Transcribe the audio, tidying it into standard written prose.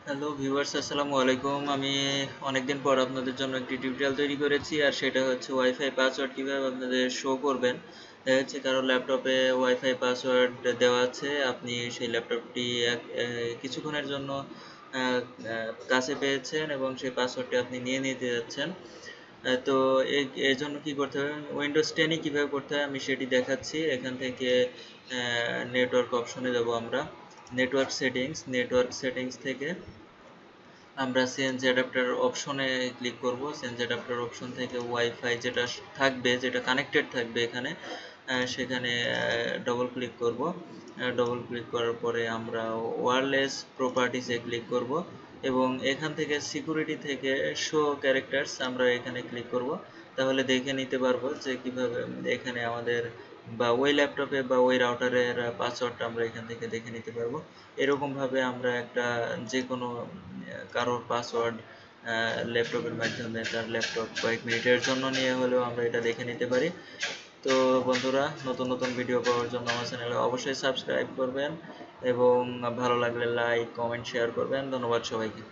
Hello viewers, আসসালামু আলাইকুম। আমি অনেকদিন পর আপনাদের জন্য একটি টিউটোরিয়াল তৈরি করেছি, আর সেটা হচ্ছে ওয়াইফাই পাসওয়ার্ড কীভাবে আপনাদের শো করবেন। দেখা যাচ্ছে কারো ল্যাপটপে ওয়াইফাই পাসওয়ার্ড দেওয়া আছে, আপনি সেই ল্যাপটপটি কিছুক্ষণের জন্য কাছে পেয়েছেন এবং সেই পাসওয়ার্ডটি আপনি নিয়ে নিতে যাচ্ছেন। তো এর জন্য কী করতে হবে, উইন্ডোজ 10-এ কীভাবে করতে হয় আমি সেটি দেখাচ্ছি। এখান থেকে নেটওয়ার্ক অপশনে যাব আমরা। নেটওয়ার্ক সেটিংস থেকে আমরা সিএনজি অ্যাডাপ্টার অপশনে ক্লিক করব। সিএনজি অ্যাডাপ্টার অপশন থেকে ওয়াইফাই যেটা থাকবে, যেটা কানেক্টেড থাকবে এখানে, সেখানে ডবল ক্লিক করব। ডবল ক্লিক করার পরে আমরা ওয়্যারলেস প্রপার্টিসে ক্লিক করব এবং এখান থেকে সিকিউরিটি থেকে শো ক্যারেক্টার্স আমরা এখানে ক্লিক করব। তাহলে দেখে নিতে পারবো যে কিভাবে এখানে আমাদের বা ওই ল্যাপটপে বা ওই রাউটারের পাসওয়ার্ডটা আমরা এখান থেকে দেখে নিতে পারবো। এরকমভাবে আমরা একটা যে কোনো কারোর পাসওয়ার্ড ল্যাপটপের মাধ্যমে তার ল্যাপটপ কয়েক মিনিটের জন্য নিয়ে হলেও আমরা এটা দেখে নিতে পারি। তো বন্ধুরা, নতুন নতুন ভিডিও পাওয়ার জন্য আমার চ্যানেলে অবশ্যই সাবস্ক্রাইব করবেন এবং ভালো লাগলে লাইক, কমেন্ট, শেয়ার করবেন। ধন্যবাদ সবাইকে।